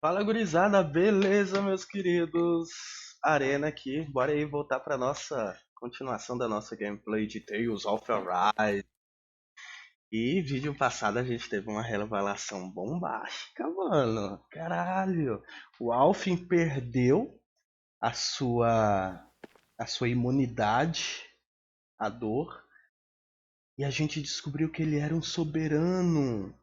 Fala, gurizada, beleza, meus queridos? Arena aqui, bora aí voltar para nossa continuação da nossa gameplay de Tales of Arise. E vídeo passado a gente teve uma revelação bombástica, mano. Caralho, o Alfin perdeu a sua a sua imunidade à dor e a gente descobriu que ele era um soberano.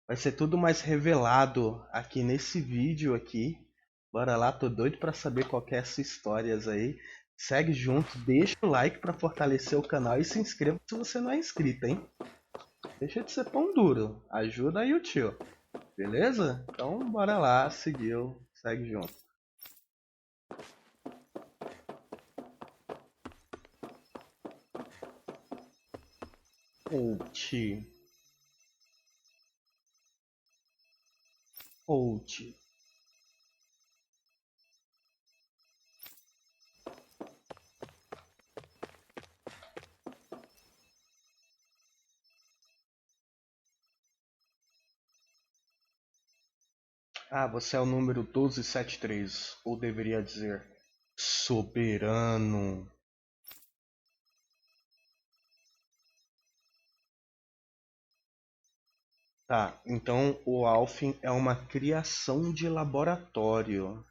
Vai ser tudo mais revelado aqui nesse vídeo aqui. Bora lá, tô doido pra saber qual que é essas histórias aí. Segue junto, deixa o like pra fortalecer o canal e se inscreva se você não é inscrito, hein? Deixa de ser pão duro, ajuda aí o tio, beleza? Então bora lá, seguiu, segue junto. Out, out. Ah, você é o número 1273, ou deveria dizer soberano. Tá, então o Alfin é uma criação de laboratório.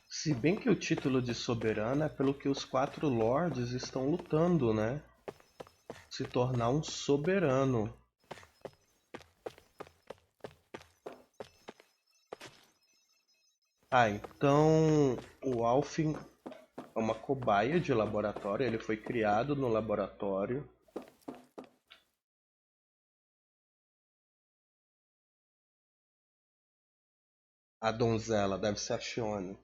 Se bem que o título de soberano é pelo que os quatro lords estão lutando, né? Se tornar um soberano. Ah, então o Alfin é uma cobaia de laboratório, ele foi criado no laboratório. A donzela deve ser a Shione.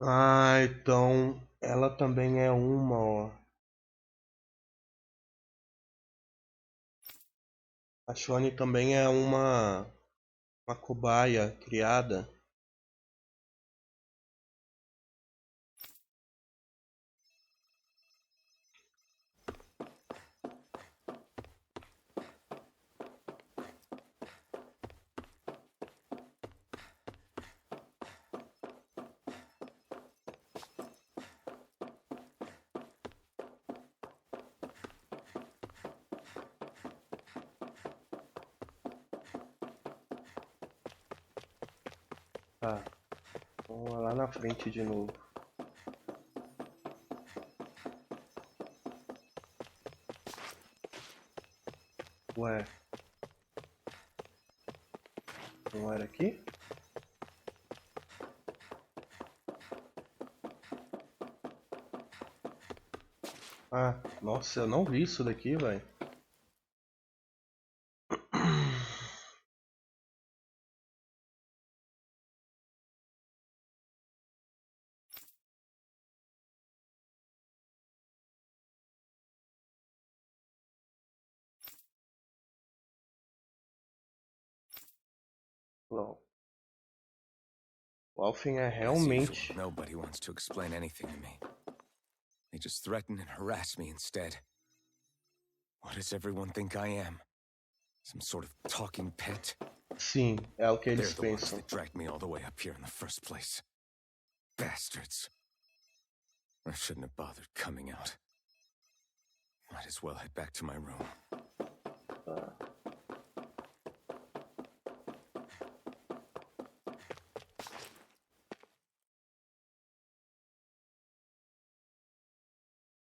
Ah, então ela também é uma, ó. A Shione também é uma cobaia criada. Tá, vamos lá na frente de novo. Ué, não era aqui? Ah, nossa, eu não vi isso daqui, velho. Não. O Alfin é As usual, realmente. nobody wants to explain anything to me. They just threaten and harass me instead. What does everyone think I am? Some sort of talking pet? Sim, é o que They're eles the ones pensam. that dragged me all the way up here in the first place. Bastards. I shouldn't have bothered coming out. Might as well head back to my room.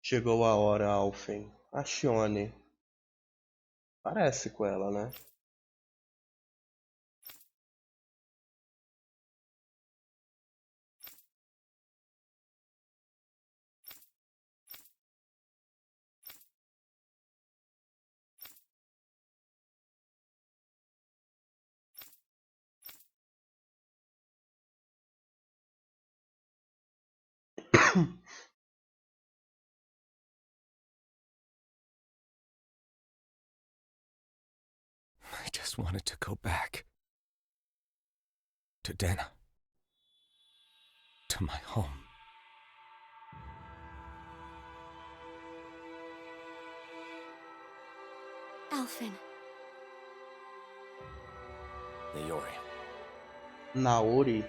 Chegou a hora, Alfen. A Shione. Parece com ela, né? I just wanted to go back. To Dena. To my home. Alphen. Leori. Naori.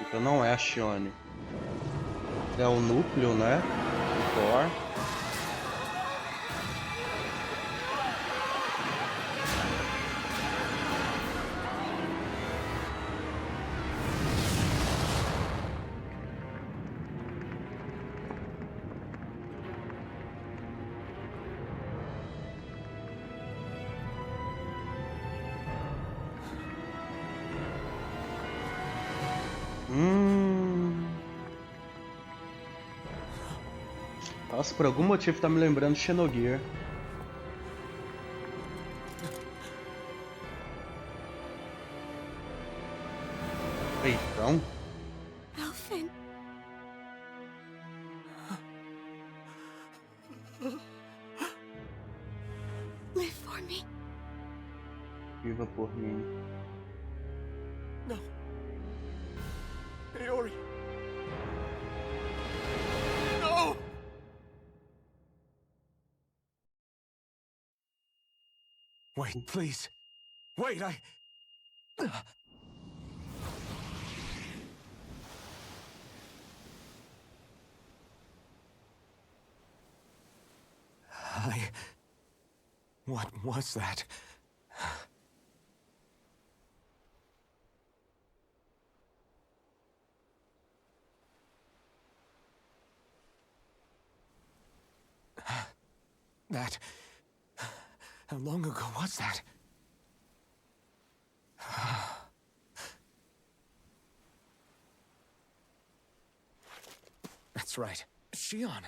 Então não é a Shione. É o núcleo, né? Do Thor. Nossa, por algum motivo tá me lembrando de Xenogear. Peitão? Alphen. Live for me. Viva por mim. No. Leori. No! Wait, please. Wait, What was that? That... How long ago was that? That's right. Shion.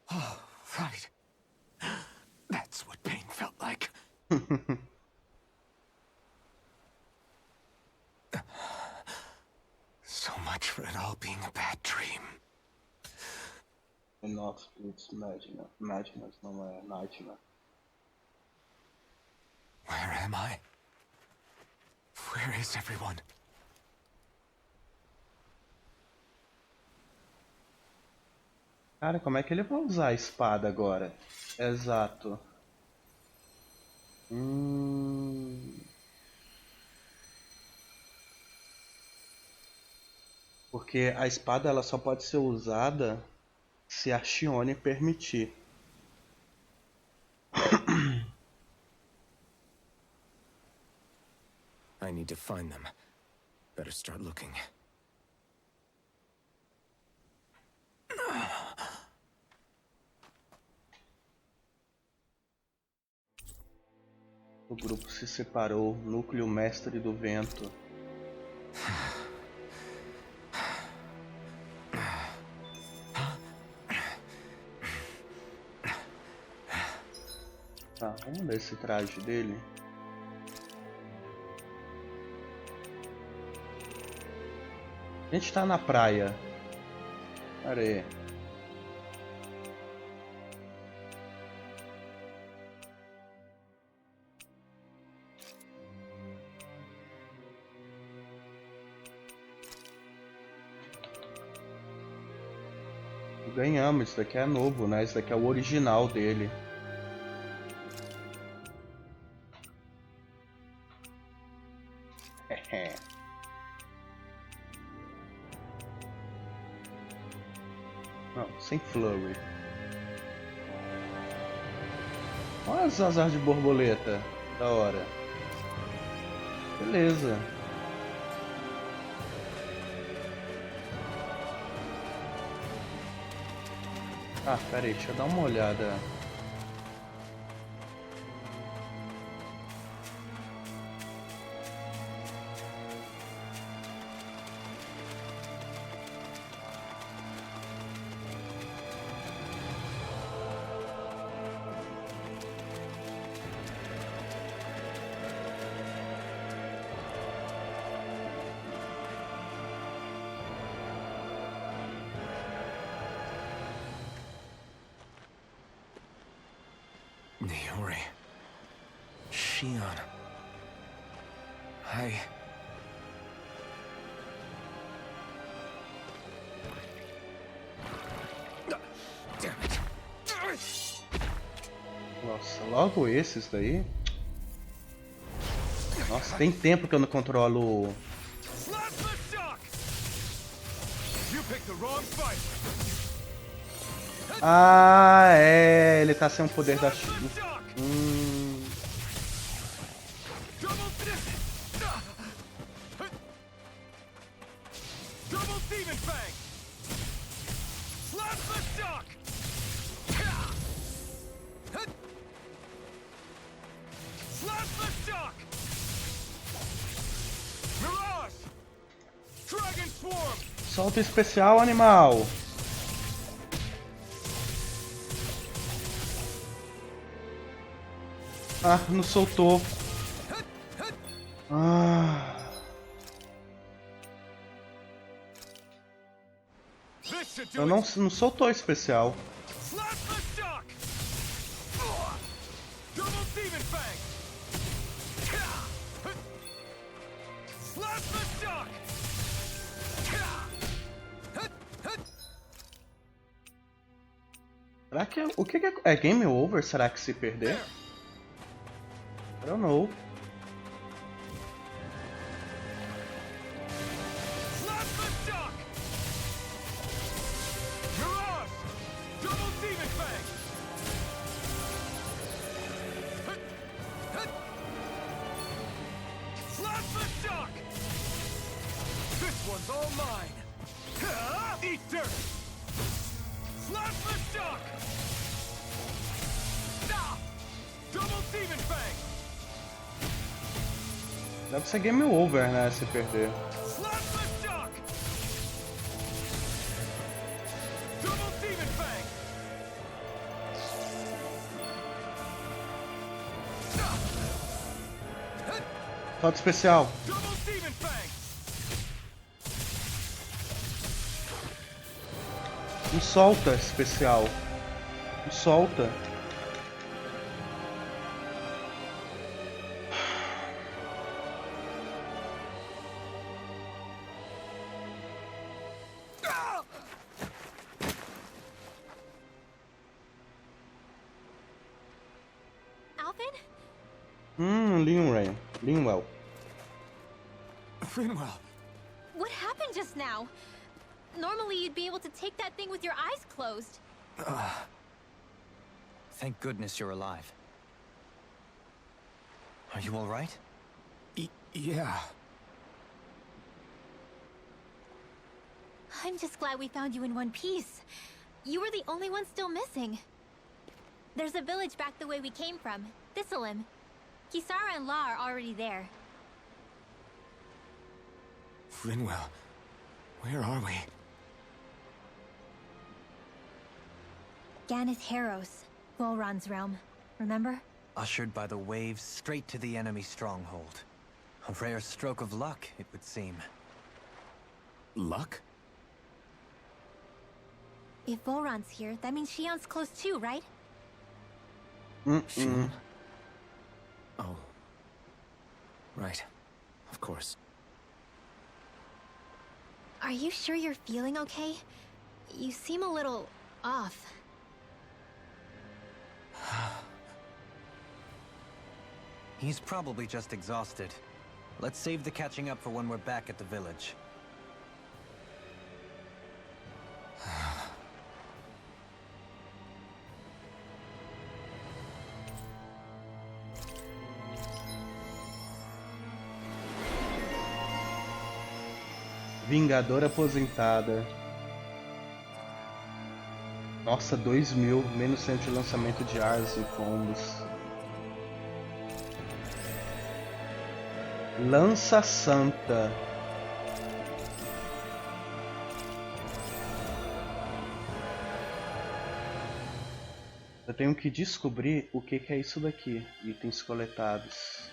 Oh, right. That's what pain felt like. So much for it all being a bad dream. Nossa, it's madness. Madness, não é nightmare. Where am I? Where is everyone? Cara, como é que ele vai usar a espada agora? Exato. Porque a espada ela só pode ser usada se a Shione permitir. I need to find them. Better start looking. O grupo se separou, núcleo mestre do vento. Tá, vamos ver esse traje dele. A gente tá na praia. Pera aí. Ganhamos, isso daqui é novo, né? Isso daqui é o original dele. Não, sem flurry. Olha os azar de borboleta. Da hora. Beleza. Ah, pera aí, deixa eu dar uma olhada. Herói. Shion. Damn it. Nossa, logo esses daí. Nossa, tem tempo que eu não controlo. Ah, é. Ele tá sem o poder da chuva. Solta o especial, animal. Ah, não soltou. Ah. Eu não soltou o especial. Será que o que é game over? Será que se perder? I don't know. Deve ser game over, né, se perder. Solta especial. Não solta especial. Não solta. Linwell. Linwell. What happened just now? Normally you'd be able to take that thing with your eyes closed. Thank goodness you're alive. Are you all right? Yeah. I'm just glad we found you in one piece. You were the only one still missing. There's a village back the way we came from, Thistleim. Kisara and La are already there. Linwell, where are we? Ganeth Heros, Volron's realm. Remember? Ushered by the waves straight to the enemy stronghold. A rare stroke of luck, it would seem. Luck? If Volron's here, that means Shion's close too, right? Shion? Oh. Right. Of course. Are you sure you're feeling okay? You seem a little off. He's probably just exhausted. Let's save the catching up for when we're back at the village. Vingadora aposentada. Nossa, 2000, menos tempo de lançamento de armas e combos. Lança Santa. Eu tenho que descobrir o que é isso daqui. Itens coletados.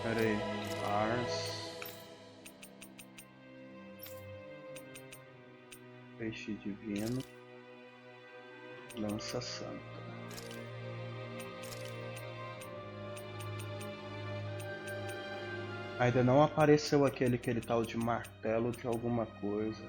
Pera aí. Ars. Peixe divino. Lança Santa. Ainda não apareceu aquele tal de martelo de alguma coisa.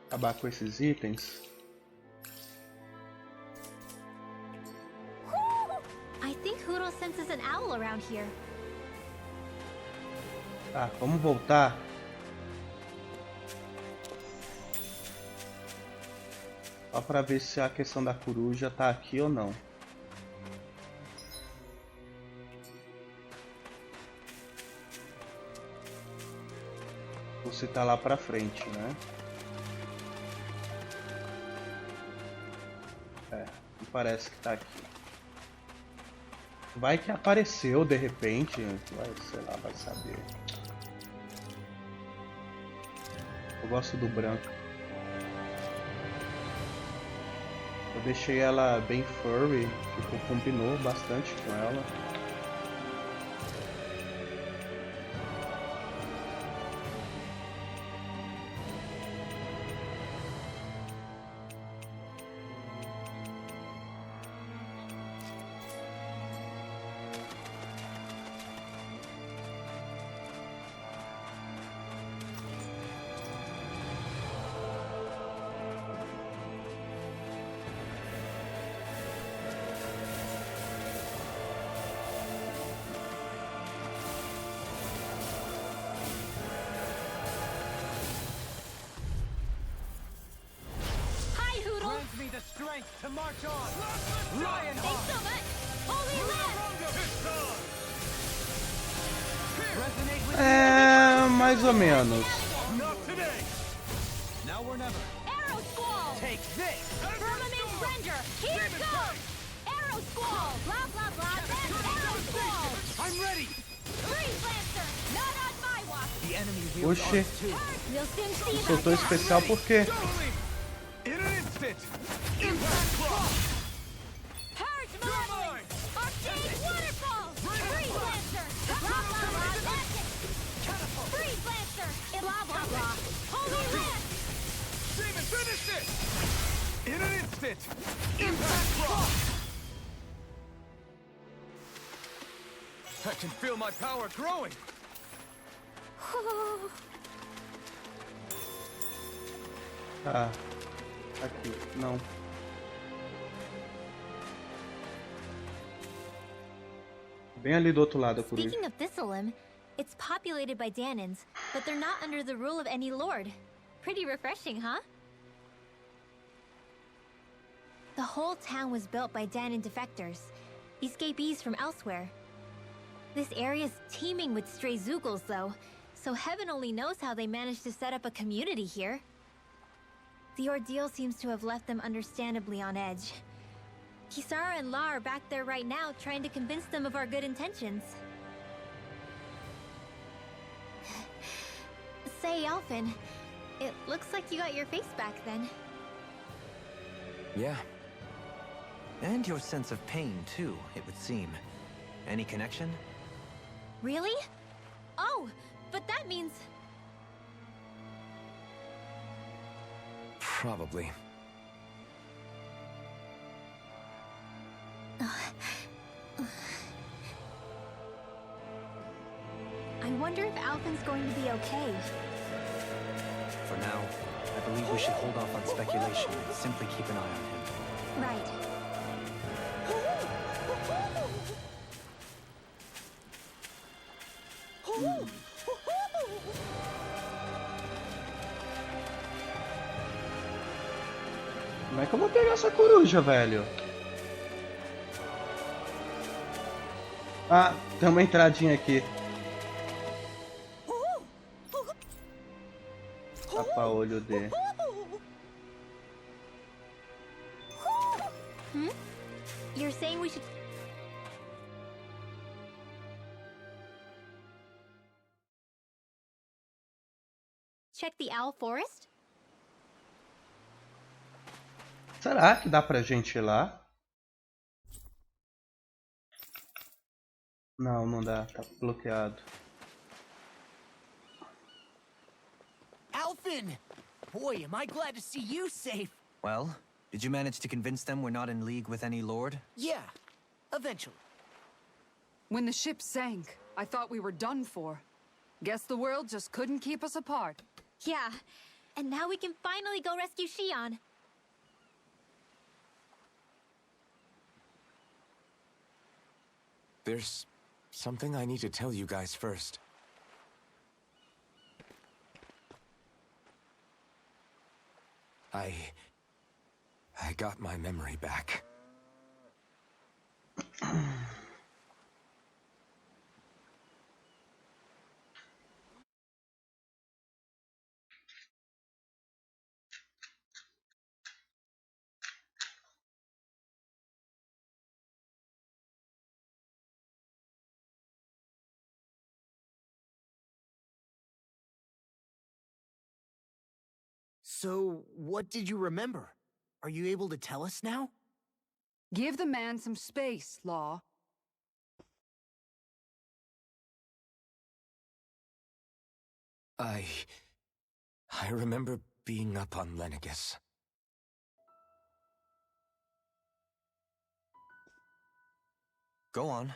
Acabar com esses itens. I think Huro senses an owl around here. Tá, vamos voltar. Só pra ver se a questão da coruja tá aqui ou não. Ou se tá lá pra frente, né? É, não parece que tá aqui. Vai que apareceu de repente, vai, sei lá, vai saber. Eu gosto do branco. Eu deixei ela bem furry, tipo, combinou bastante com ela. To march on! Thanks so much! Holy Land! É, mais ou menos. Now or never. Arrow Squall! Take this! Firmament Render! Here it goes! Arrow Squall! Blah blah blah, then Arrow Squall! I'm ready! Freeze Lancer! Not on my watch! The enemy here Oxê, We'll soon see soltou about that! especial por quê? In an instant! Impact Cross! Purge Malevolence! Arcane Waterfall! Freeze Lancer! Blah blah blah, that's it! Freeze Lancer! Blah blah blah! Holy Land! Demon, finish this! In an instant! Impact Cross! I can feel my power growing! Tá. Aqui, não. Bem ali do outro lado a coruja. Speaking of Thistleim, it's populated by Danins, but they're not under the rule of any lord. Pretty refreshing, huh? The whole town was built by Danin defectors, escapees from elsewhere. This area's teeming with stray Zeugles, though, so heaven only knows how they managed to set up a community here. The ordeal seems to have left them understandably on edge. Kisara and La are back there right now, trying to convince them of our good intentions. Say, Alphen, it looks like you got your face back then. Yeah. And your sense of pain, too, it would seem. Any connection? Really? Oh, but that means... Probably. I wonder if Alvin's going to be okay. For now, I believe we should hold off on speculation and simply keep an eye on him. Right. Como é que eu vou pegar essa coruja, velho? Ah, tem uma entradinha aqui. Tapa-olho D. You're saying we should... check the owl forest? Será que dá pra gente ir lá? Não, não dá. Tá bloqueado. Alvin! Boy, am I glad to see you safe. Well, did you manage to convince them we're not in league with any lord? Yeah, eventually. When the ship sank, I thought we were done for. Guess the world just couldn't keep us apart. Yeah. And now we can finally go rescue Shion. There's something I need to tell you guys first. I got my memory back. So, what did you remember? Are you able to tell us now? Give the man some space, Law. I remember being up on Lenegus. Go on.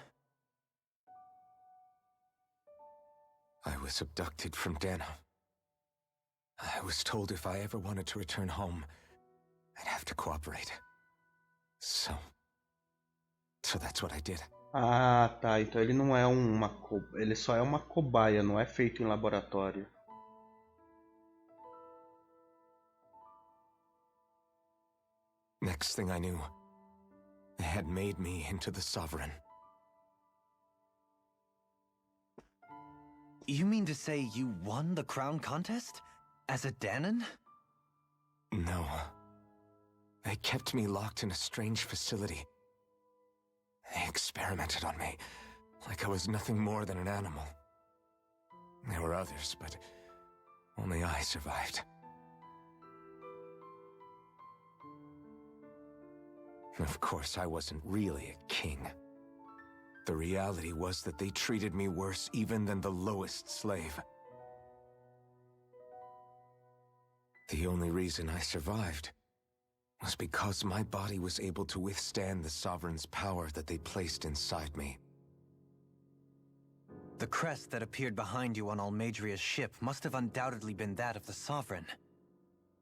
I was abducted from Dana. I was told if I ever wanted to return home, I'd have to cooperate. So that's what I did. Ah, tá. Então ele não é ele só é uma cobaia, não é feito em laboratório. Next thing I knew, they had made me into the Sovereign. You mean to say you won the crown contest? As a Danon? No. They kept me locked in a strange facility. They experimented on me, like I was nothing more than an animal. There were others, but only I survived. Of course, I wasn't really a king. The reality was that they treated me worse even than the lowest slave. The only reason I survived was because my body was able to withstand the Sovereign's power that they placed inside me. The crest that appeared behind you on Almadria's ship must have undoubtedly been that of the Sovereign.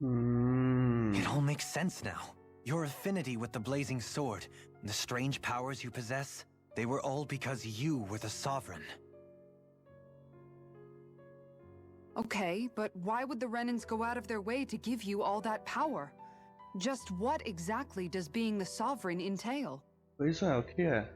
It all makes sense now. Your affinity with the Blazing Sword, and the strange powers you possess, they were all because you were the Sovereign. Okay, but why would the Renans go out of their way to give you all that power? Just what exactly does being the Sovereign entail? Pois é, o que é?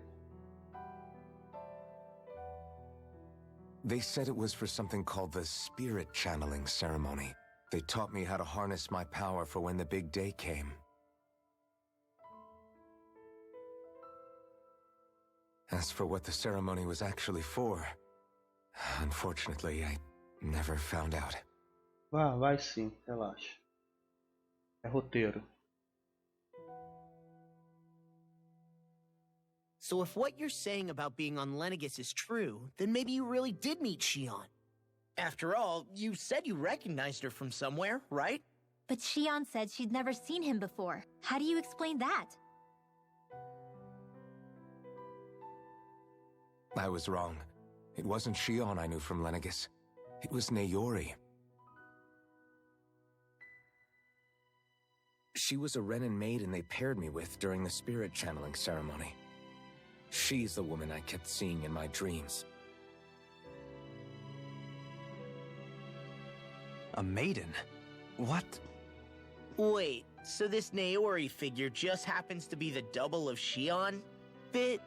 They said it was for something called the Spirit Channeling Ceremony. They taught me how to harness my power for when the big day came. As for what the ceremony was actually for, unfortunately, I never found out. Vai sim, relaxa. É roteiro. So if what you're saying about being on Lenegis is true, then maybe you really did meet Shion. After all, you said you recognized her from somewhere, right? But Shion said she'd never seen him before. How do you explain that? I was wrong. It wasn't Shion I knew from Lenegis. It was Naori. She was a Renin maiden they paired me with during the spirit channeling ceremony. She's the woman I kept seeing in my dreams. A maiden? What? Wait, so this Naori figure just happens to be the double of Shion? Bit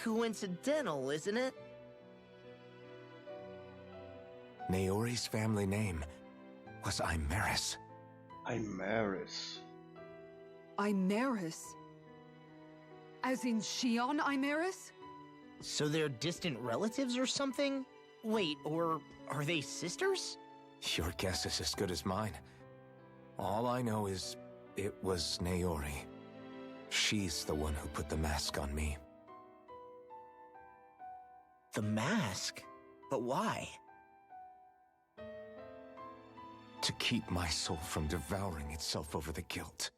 coincidental, isn't it? Naori's family name was Imeris. Imeris. Imeris? As in Shion Imeris? So they're distant relatives or something? Wait, or are they sisters? Your guess is as good as mine. All I know is it was Naori. She's the one who put the mask on me. The mask? But why? To keep my soul from devouring itself over the guilt.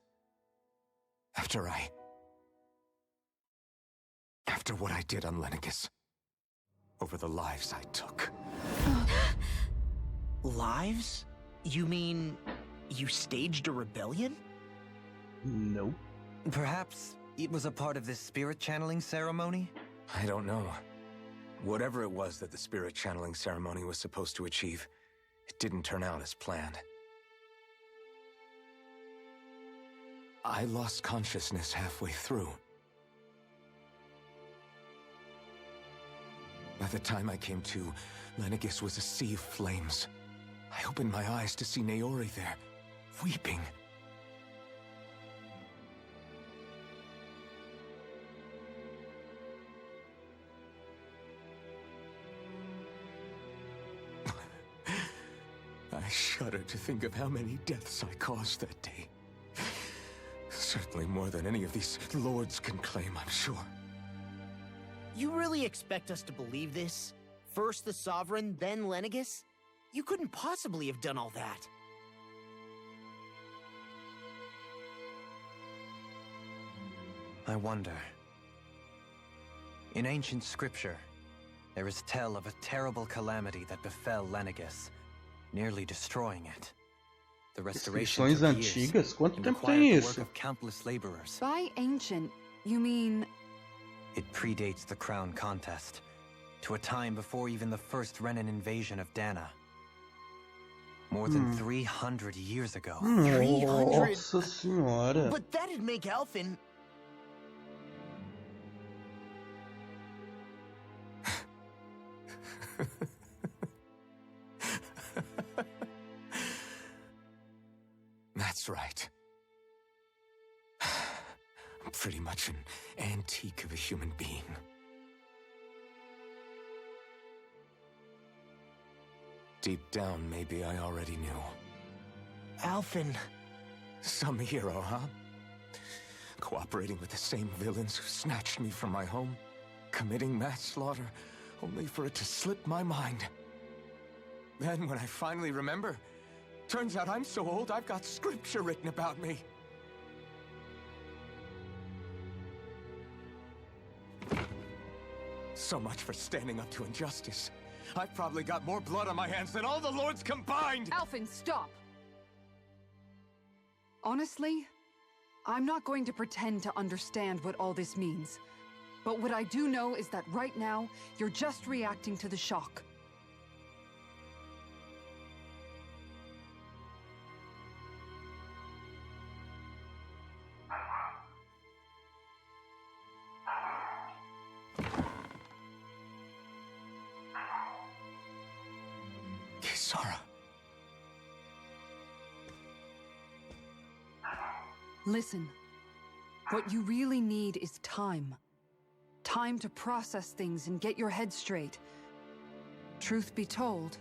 After what I did on Lenegis. Over the lives I took. Lives? You mean you staged a rebellion? Nope. Perhaps it was a part of this spirit channeling ceremony? I don't know. Whatever it was that the spirit channeling ceremony was supposed to achieve, it didn't turn out as planned. I lost consciousness halfway through. By the time I came to, Lenegis was a sea of flames. I opened my eyes to see Naori there, weeping. I shudder to think of how many deaths I caused that day. Certainly more than any of these lords can claim, I'm sure. You really expect us to believe this? First the Sovereign, then Lenegis? You couldn't possibly have done all that. I wonder. In ancient scripture, there is tell of a terrible calamity that befell Lenegis, nearly destroying it. The restoration Descrições took years antigas? Quanto and tempo required tem the isso? work of countless laborers. By ancient, you mean... It predates the crown contest, to a time before even the first Renin invasion of Dana. More than 300 years ago. 300? Nossa senhora. But that'd make Alphen... That's right. I'm pretty much an antique of a human being. Deep down, maybe I already knew. Alphen... Some hero, huh? Cooperating with the same villains who snatched me from my home, committing mass slaughter, only for it to slip my mind. Then, when I finally remember, turns out I'm so old I've got scripture written about me. So much for standing up to injustice. I've probably got more blood on my hands than all the lords combined! Alphen, stop! Honestly, I'm not going to pretend to understand what all this means. But what I do know is that right now, you're just reacting to the shock. Kisara. Listen, what you really need is time. Time to process things and get your head straight. Truth be told,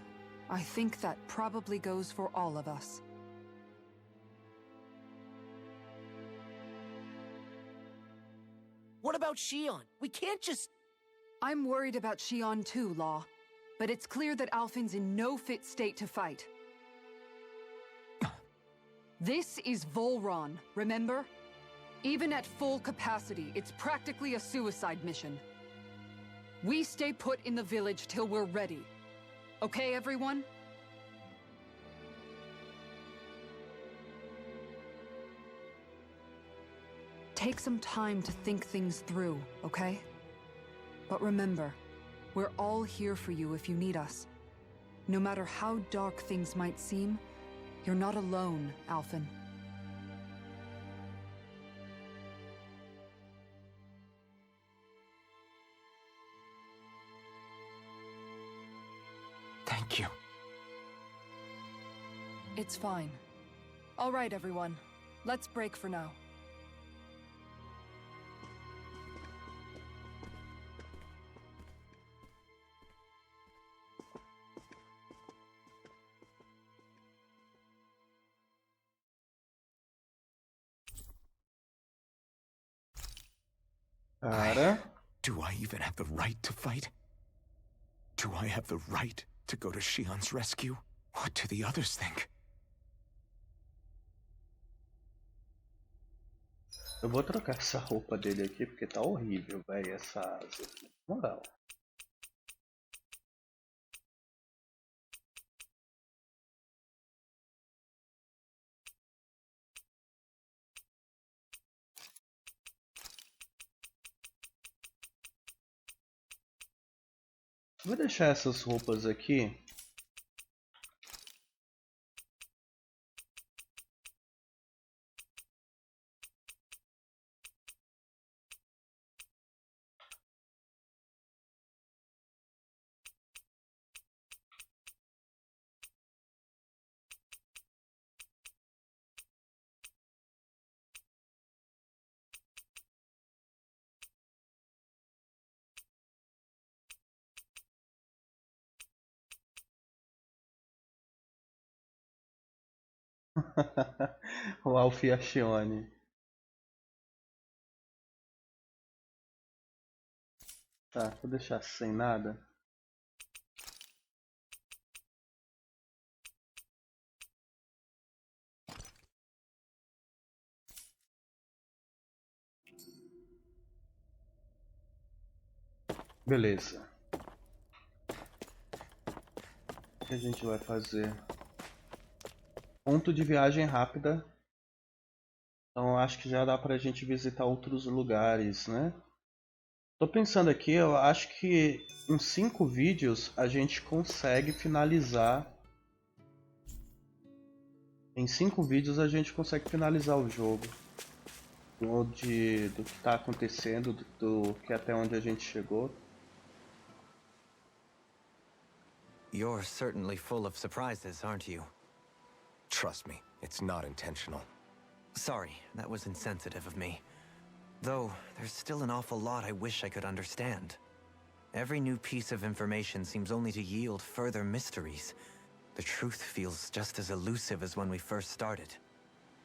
I think that probably goes for all of us. What about Shion? We can't just... I'm worried about Shion too, Law. But it's clear that Alphen's in no fit state to fight. This is Volron, remember? Even at full capacity, it's practically a suicide mission. We stay put in the village till we're ready. Okay, everyone? Take some time to think things through, okay? But remember, we're all here for you if you need us. No matter how dark things might seem, you're not alone, Alphen. Thank you. It's fine. All right, everyone. Let's break for now. Cara. Do I even have the right to fight? Do I have the right to go to Shion's rescue? What do the others think? Eu vou trocar essa roupa dele aqui porque tá horrível, velho, essa asa. Moral. Vou deixar essas roupas aqui. O Alfiachione. Tá, vou deixar sem nada. Beleza. O que a gente vai fazer? Ponto de viagem rápida. Então acho que já dá pra gente visitar outros lugares, né? Tô pensando aqui, eu acho que em 5 vídeos a gente consegue finalizar. Em 5 vídeos a gente consegue finalizar o jogo. Do que tá acontecendo, do que até onde a gente chegou. You're certainly full of surprises, aren't you? Trust me, it's not intentional. Sorry, that was insensitive of me. Though, there's still an awful lot I wish I could understand. Every new piece of information seems only to yield further mysteries. The truth feels just as elusive as when we first started.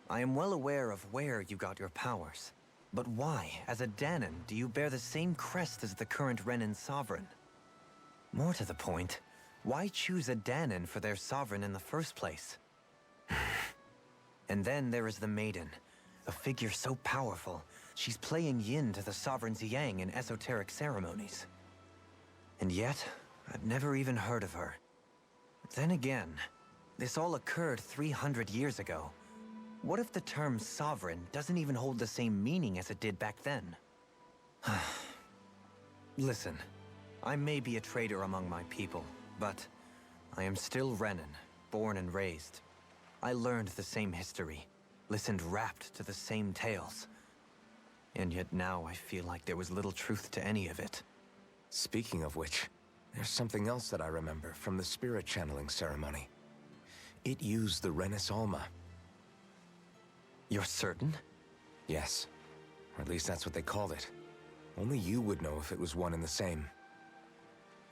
I am well aware of where you got your powers. But why, as a Danon, do you bear the same crest as the current Renin sovereign? More to the point, why choose a Danon for their sovereign in the first place? And then there is the Maiden, a figure so powerful, she's playing yin to the sovereign's yang in esoteric ceremonies. And yet, I've never even heard of her. Then again, this all occurred 300 years ago. What if the term sovereign doesn't even hold the same meaning as it did back then? Listen, I may be a traitor among my people, but I am still Renin, born and raised. I learned the same history, listened rapt to the same tales. And yet now I feel like there was little truth to any of it. Speaking of which, there's something else that I remember from the spirit channeling ceremony. It used the Renis Alma. You're certain? Yes. Or at least that's what they called it. Only you would know if it was one and the same.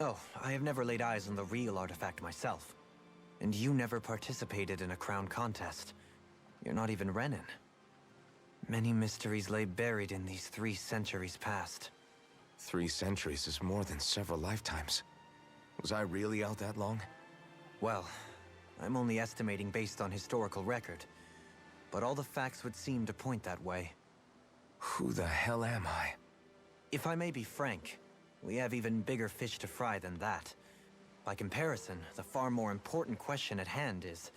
Oh, I have never laid eyes on the real artifact myself. And you never participated in a crown contest. You're not even Renin. Many mysteries lay buried in these 3 centuries past. 3 centuries is more than several lifetimes. Was I really out that long? Well, I'm only estimating based on historical record, but all the facts would seem to point that way. Who the hell am I? If I may be frank, we have even bigger fish to fry than that. By comparison, the far more important question at hand is,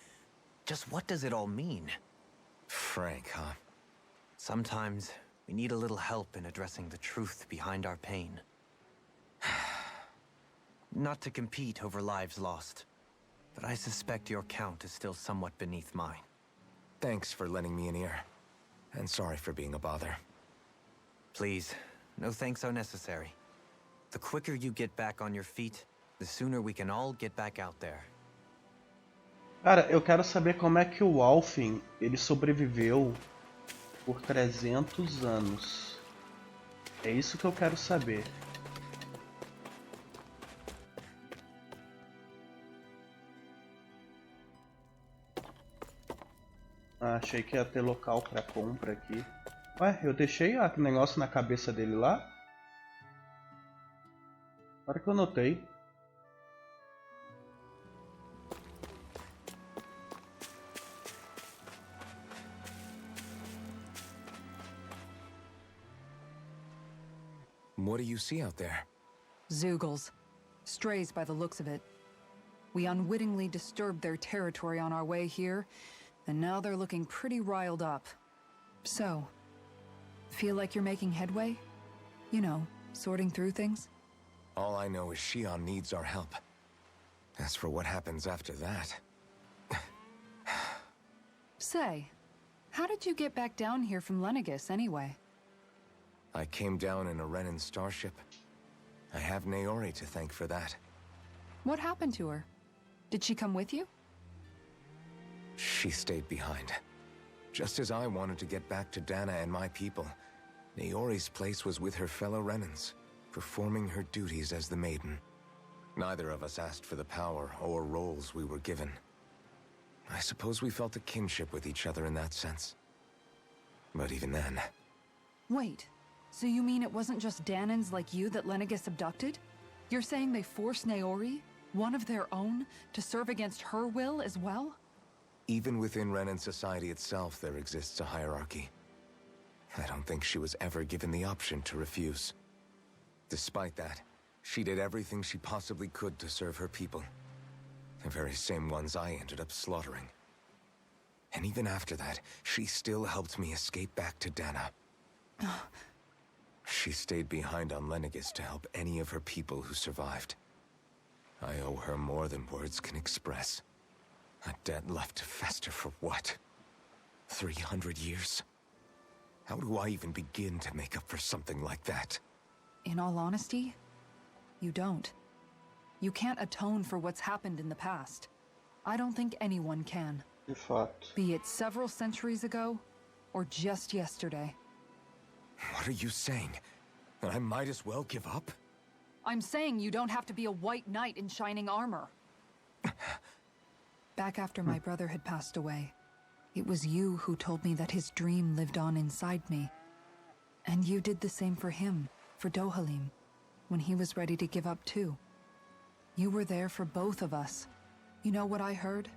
just what does it all mean? Frank, huh? Sometimes, we need a little help in addressing the truth behind our pain. Not to compete over lives lost, but I suspect your count is still somewhat beneath mine. Thanks for lending me an ear. And sorry for being a bother. Please, no thanks are necessary. The quicker you get back on your feet, the sooner we can all get back out there. Cara, eu quero saber como é que o Alfin, ele sobreviveu por 300 anos. É isso que eu quero saber. Ah, achei que ia ter local pra compra aqui. Ué, eu deixei aquele negócio na cabeça dele lá? Agora que eu notei. What do you see out there? Zeugles. Strays by the looks of it. We unwittingly disturbed their territory on our way here, and now they're looking pretty riled up. So, feel like you're making headway? You know, sorting through things? All I know is Shion needs our help. As for what happens after that... Say, how did you get back down here from Lenegis anyway? I came down in a Renan starship. I have Naori to thank for that. What happened to her? Did she come with you? She stayed behind. Just as I wanted to get back to Dana and my people, Naori's place was with her fellow Renans, performing her duties as the Maiden. Neither of us asked for the power or roles we were given. I suppose we felt a kinship with each other in that sense. But even then... Wait, so you mean it wasn't just Danans like you that Lenegis abducted? You're saying they forced Naori, one of their own, to serve against her will as well? Even within Renan society itself, there exists a hierarchy. I don't think she was ever given the option to refuse. Despite that, she did everything she possibly could to serve her people. The very same ones I ended up slaughtering. And even after that, she still helped me escape back to Dana. She stayed behind on Lenegis to help any of her people who survived. I owe her more than words can express. A debt left to fester for what? 300 years? How do I even begin to make up for something like that? In all honesty, you don't. You can't atone for what's happened in the past. I don't think anyone can. De fato. Be it several centuries ago, or just yesterday. What are you saying? That I might as well give up? I'm saying you don't have to be a white knight in shining armor. Back after my brother had passed away, it was you who told me that his dream lived on inside me. And you did the same for him, for Dohalim, when he was ready to give up too. You were there for both of us. You know what I heard?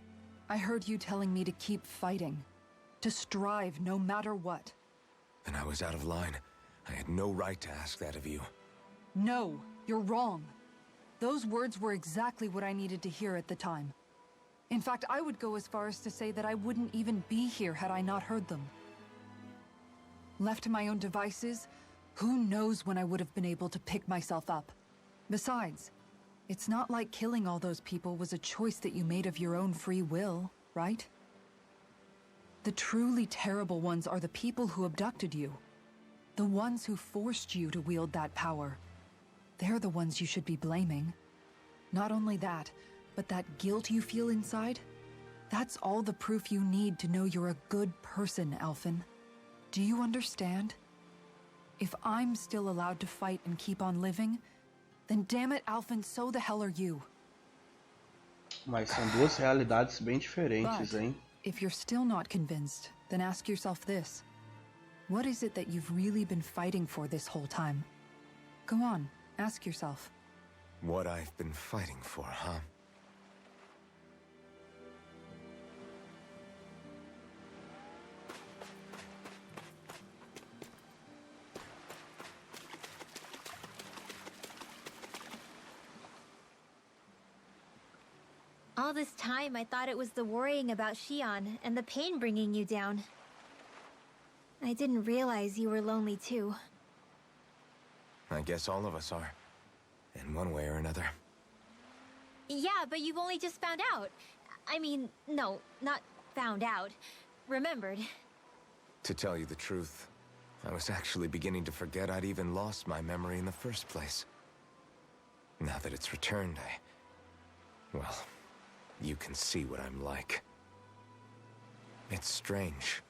I heard you telling me to keep fighting, to strive no matter what. Then I was out of line. I had no right to ask that of you. No, you're wrong. Those words were exactly what I needed to hear at the time. In fact, I would go as far as to say that I wouldn't even be here had I not heard them. Left to my own devices, who knows when I would have been able to pick myself up. Besides, it's not like killing all those people was a choice that you made of your own free will, right? The truly terrible ones are the people who abducted you. The ones who forced you to wield that power. They're the ones you should be blaming. Not only that, but that guilt you feel inside, that's all the proof you need to know you're a good person, Alphen. Do you understand? If I'm still allowed to fight and keep on living, then damn it, Alphen, so the hell are you. Mas são duas realidades bem diferentes, But hein? if you're still not convinced, then ask yourself this. What is it that you've really been fighting for this whole time? Go on, ask yourself. What I've been fighting for, huh? All this time, I thought it was the worrying about Shion and the pain bringing you down. I didn't realize you were lonely too. I guess all of us are. In one way or another. Yeah, but you've only just found out. I mean, no, not found out. Remembered. To tell you the truth, I was actually beginning to forget I'd even lost my memory in the first place. Now that it's returned, well, you can see what I'm like. It's strange.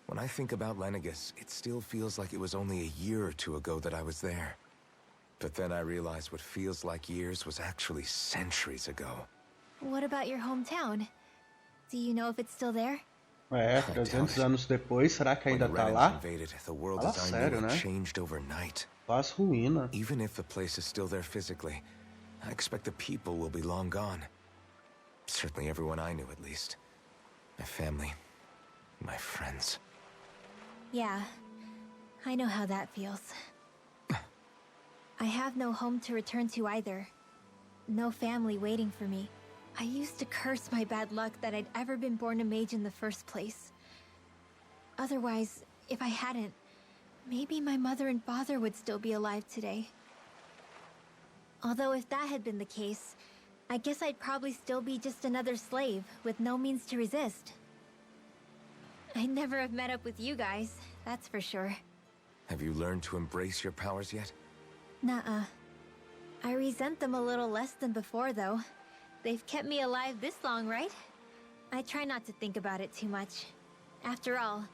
When I think about Lenegus, it still feels like it was only a year or two ago that I was there. But then I realized what feels like years was actually centuries ago. What about your hometown? Do you know if it's still there? 300 anos depois, será que ainda tá lá? Fala sério, né? Changed overnight. Quase ruína. Even if the place is still there physically, I expect the people will be long gone. Certainly everyone I knew, at least. My family, my friends. Yeah, I know how that feels. I have no home to return to either. No family waiting for me. I used to curse my bad luck that I'd ever been born a mage in the first place. Otherwise, if I hadn't, maybe my mother and father would still be alive today. Although if that had been the case, I guess I'd probably still be just another slave with no means to resist. I'd never have met up with you guys, that's for sure. Have you learned to embrace your powers yet? Nuh-uh. I resent them a little less than before, though. They've kept me alive this long, right? I try not to think about it too much. After all,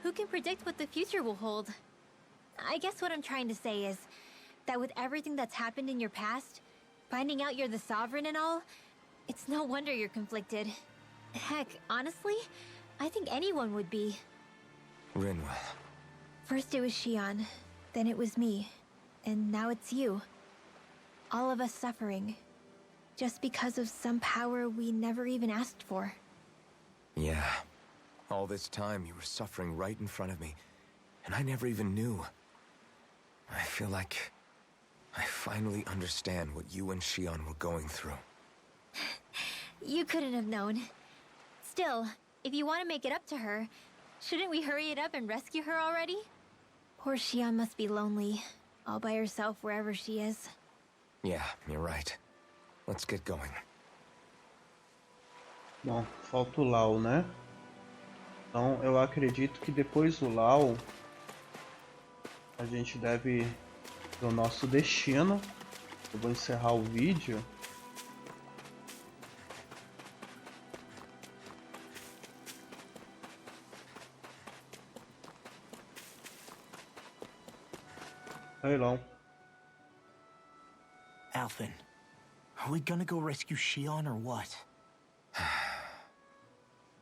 who can predict what the future will hold? I guess what I'm trying to say is that with everything that's happened in your past, finding out you're the Sovereign and all, it's no wonder you're conflicted. Heck, honestly, I think anyone would be. Rinwell. First it was Shion, then it was me, and now it's you. All of us suffering, just because of some power we never even asked for. Yeah. All this time you were suffering right in front of me, and I never even knew. I feel like I finally understand what you and Shion were going through. You couldn't have known. Still, if you want to make it up to her, shouldn't we hurry it up and rescue her already? Poor Shion must be lonely, all by herself wherever she is. Yeah, you're right. Let's get going. Bom, falta o Lau, né? Então eu acredito que depois do Lau a gente deve ir pro nosso destino. Eu vou encerrar o vídeo. Hey, Lau. Alphen, are we gonna go rescue Shion or what?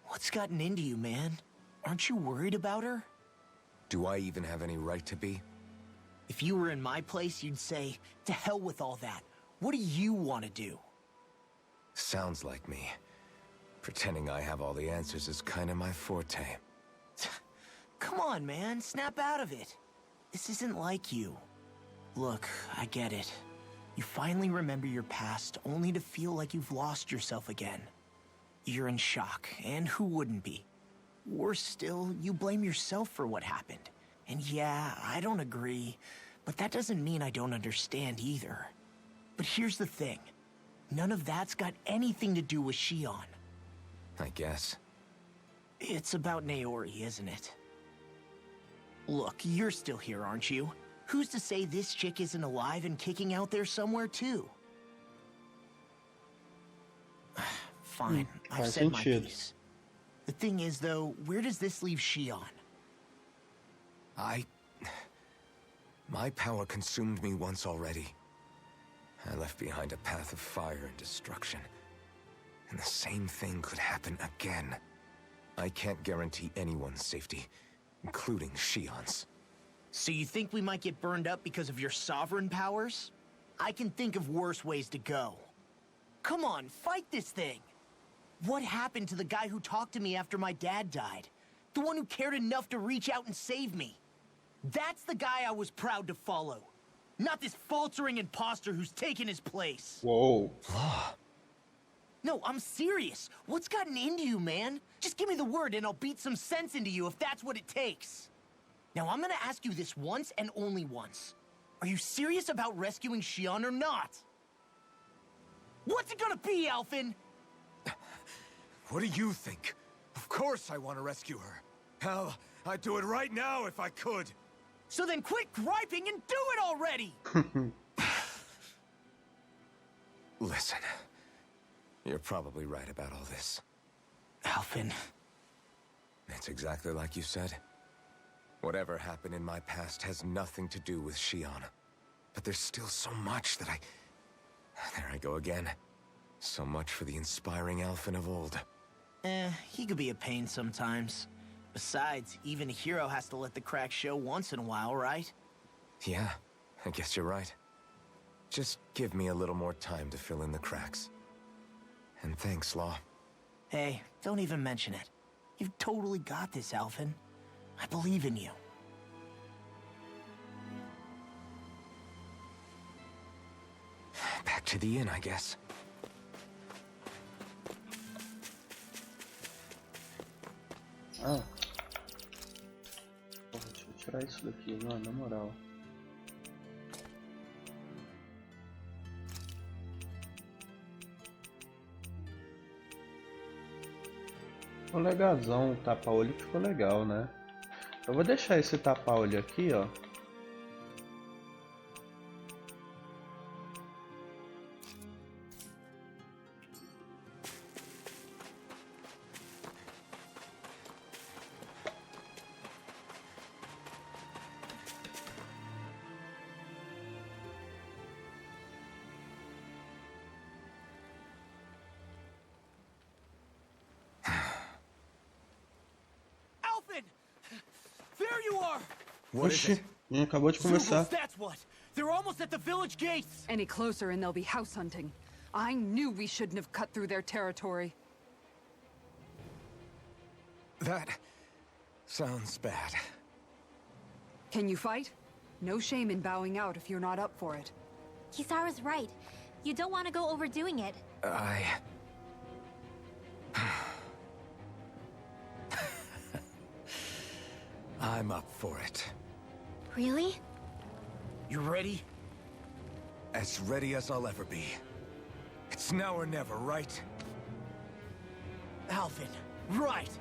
What's gotten into you, man? Aren't you worried about her? Do I even have any right to be? If you were in my place, you'd say, to hell with all that. What do you want to do? Sounds like me. Pretending I have all the answers is kind of my forte. Come on, man. Snap out of it. This isn't like you. Look, I get it. You finally remember your past, only to feel like you've lost yourself again. You're in shock, and who wouldn't be? Worse still, you blame yourself for what happened. And yeah, I don't agree, but that doesn't mean I don't understand either. But here's the thing. None of that's got anything to do with Shion. I guess. It's about Naori, isn't it? Look, you're still here, aren't you? Who's to say this chick isn't alive and kicking out there somewhere, too? Fine, I've said my piece. The thing is, though, where does this leave Shion? My power consumed me once already. I left behind a path of fire and destruction. And the same thing could happen again. I can't guarantee anyone's safety, including Shion's. So you think we might get burned up because of your sovereign powers? I can think of worse ways to go. Come on, fight this thing! What happened to the guy who talked to me after my dad died? The one who cared enough to reach out and save me? That's the guy I was proud to follow. Not this faltering imposter who's taken his place. Whoa. No, I'm serious. What's gotten into you, man? Just give me the word and I'll beat some sense into you if that's what it takes. Now, I'm gonna ask you this once and only once. Are you serious about rescuing Shion or not? What's it gonna be, Alphen? What do you think? Of course I want to rescue her. Hell, I'd do it right now if I could. So then quit griping and do it already! Listen, you're probably right about all this. Alphen. It's exactly like you said. Whatever happened in my past has nothing to do with Shion. But there's still so much that There I go again. So much for the inspiring Alphen of old. He could be a pain sometimes. Besides, even a hero has to let the cracks show once in a while, right? Yeah, I guess you're right. Just give me a little more time to fill in the cracks. And thanks, Law. Hey, don't even mention it. You've totally got this, Alphen. I believe in you. Back to the inn, I guess. Ah. Porra, deixa eu tirar isso daqui, mano, na moral. Ficou legalzão, o tapa-olho ficou legal, né? Eu vou deixar esse tapa-olho aqui, ó. There you are! What is it? Acabou de começar. Zugos, that's what! They're almost at the village gates! Any closer and they'll be house hunting. I knew we shouldn't have cut through their territory. That sounds bad. Can you fight? No shame in bowing out if you're not up for it. Kisara's right. You don't want to go overdoing it. I'm up for it. Really? You ready? As ready as I'll ever be. It's now or never, right? Alphen, right!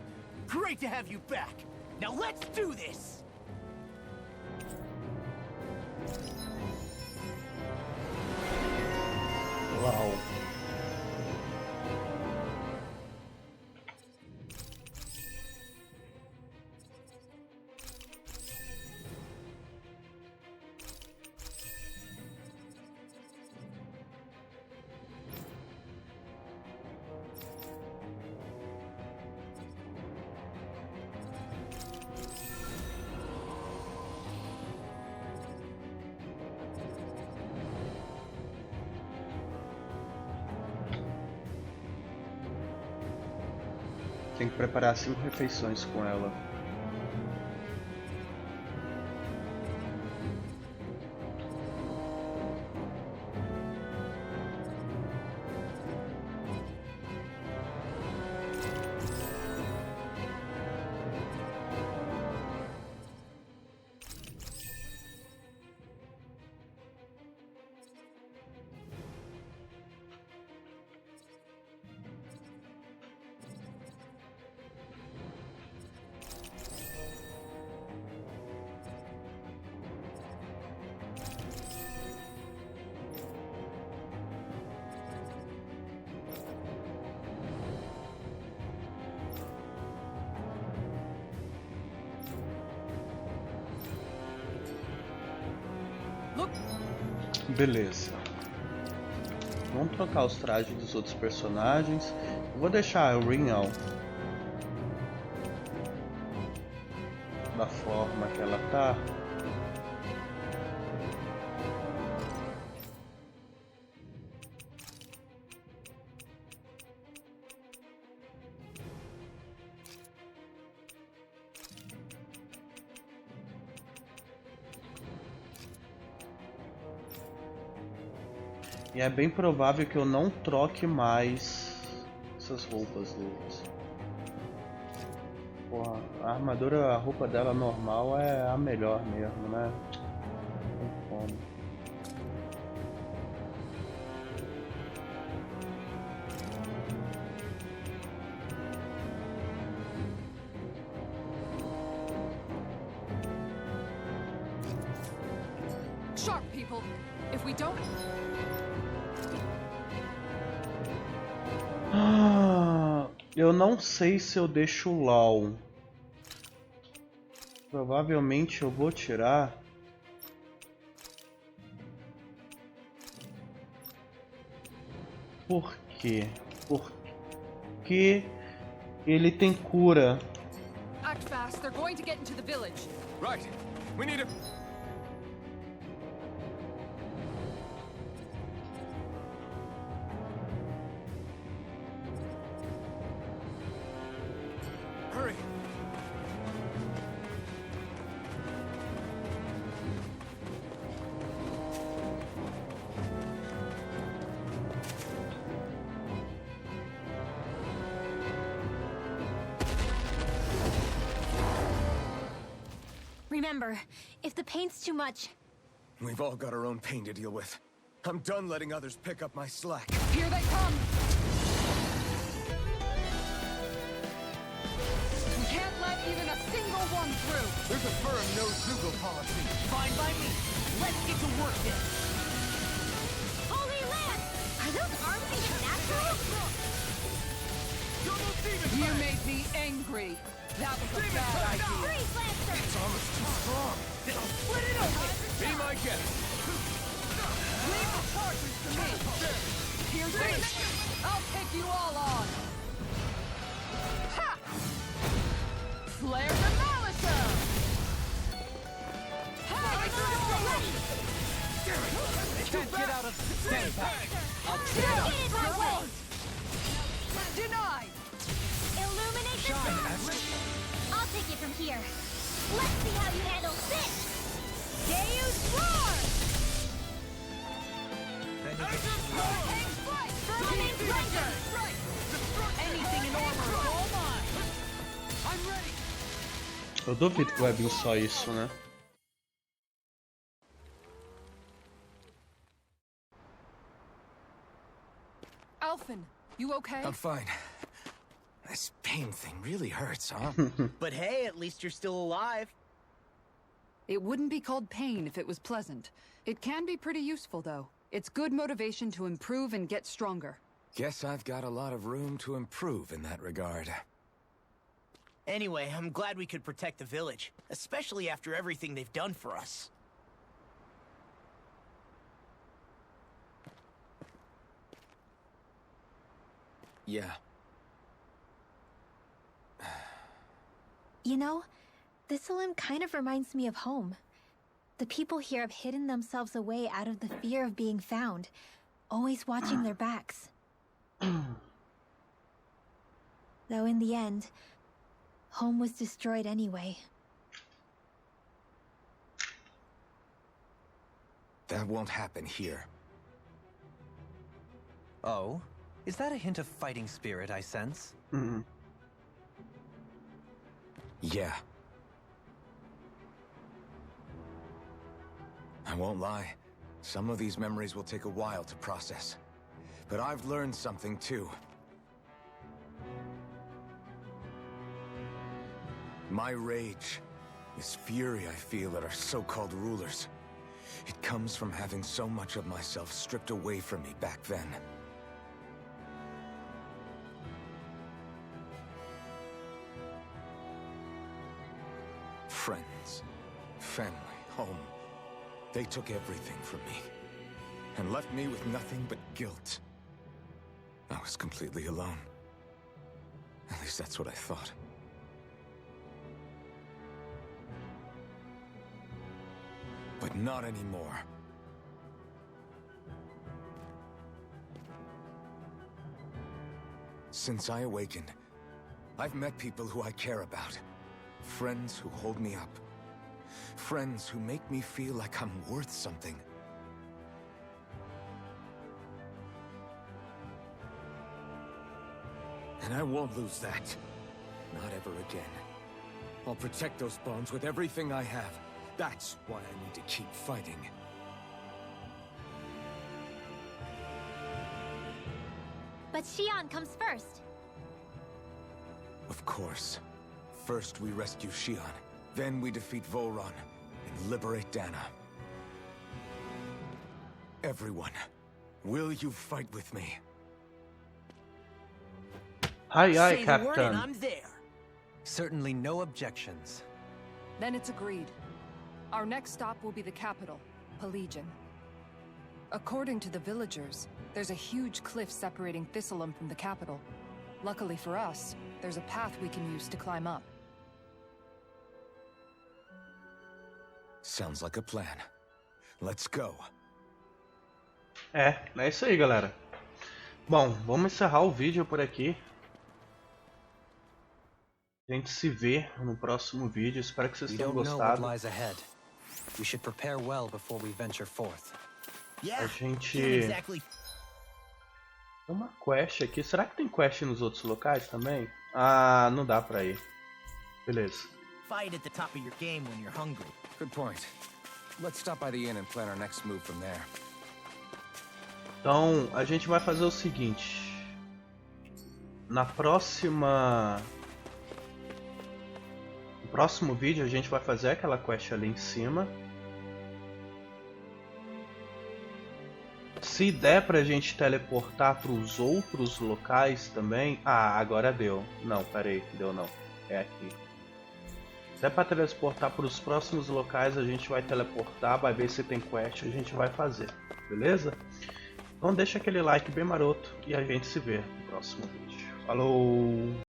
Great to have you back! Now let's do this! Uau. Tem que preparar 5 refeições com ela. Beleza. Vamos trocar os trajes dos outros personagens. Eu vou deixar o Rinal da forma que ela tá. E é bem provável que eu não troque mais essas roupas deles. Porra, a armadura, a roupa dela normal é a melhor mesmo, né? Não tem como. Sharp, people! If we don't... Eu não sei se eu deixo o LOL. Provavelmente eu vou tirar. Por quê? Porque ele tem cura. Act fast, they're going to get into the village. Right. We need a... Hurry. Remember, if the pain's too much, We've all got our own pain to deal with. I'm done letting others pick up my slack. Here they come! We can't let even a single one through! There's a firm no-Zugo policy. Fine by me. Let's get to work then. Holy Land! Are those arms even natural? You made me angry. That was a bad idea. Freeze, Lancer! It's almost too strong. Then I'll split it open. Be my guest. Leave the charges to me! Here's this! I'll take you all on! Ha! Flare the Malisa! Can't get out of the stand back! I'll tear up! You're on! Denied! Illuminate the sun! I'll take it from here. Let's see how you handle this! Deus Roar! Firmament Render! Anything in armor is all mine! I'm ready! Eu duvido que vai vir só isso, né? Alphen, you okay? I'm fine. This pain thing really hurts, huh? But hey, at least you're still alive. It wouldn't be called pain if it was pleasant. It can be pretty useful, though. It's good motivation to improve and get stronger. Guess I've got a lot of room to improve in that regard. Anyway, I'm glad we could protect the village, especially after everything they've done for us. Yeah. You know, this Olim kind of reminds me of home. The people here have hidden themselves away out of the fear of being found, always watching their backs. Though in the end, home was destroyed anyway. That won't happen here. Oh? Is that a hint of fighting spirit I sense? Yeah. I won't lie. Some of these memories will take a while to process. But I've learned something too. My rage, this fury I feel at our so-called rulers, it comes from having so much of myself stripped away from me back then. Friends, family, home. They took everything from me and left me with nothing but guilt. I was completely alone. At least that's what I thought. but not anymore. Since I awakened, I've met people who I care about. Friends who hold me up. Friends who make me feel like I'm worth something. And I won't lose that. Not ever again. I'll protect those bonds with everything I have. That's why I need to keep fighting. But Xion comes first. Of course. First we rescue Xion, then we defeat Volron and liberate Dana. Everyone, will you fight with me? Aye, aye, Say the word and Captain. I'm there. Certainly no objections. Then it's agreed. Our next stop will be the capital, Pelegion. According to the villagers, there's a huge cliff separating Thistleum from the capital. Luckily for us, there's a path we can use to climb up. Sounds like a plan. Let's go. É isso aí, galera. Bom, vamos encerrar o vídeo por aqui. A gente se vê no próximo vídeo. Espero que vocês We tenham don't know what gostado. lies ahead. We should prepare well before we venture forth. Yeah, A gente can't exactly. tem uma quest aqui. Será que tem quest nos outros locais também? Ah, não dá pra ir. Beleza. Fight at the top of your game when you're hungry. Good point. Let's stop by the inn and plan our next move from there. Então, a gente vai fazer o seguinte. Na próxima... No próximo vídeo a gente vai fazer aquela quest ali em cima. Se der pra gente teleportar para os outros locais também... Ah, agora deu. Não, peraí, deu não. É aqui. Se der pra teleportar para os próximos locais, a gente vai teleportar, vai ver se tem quest, a gente vai fazer. Beleza? Então deixa aquele like bem maroto e a gente se vê no próximo vídeo. Falou!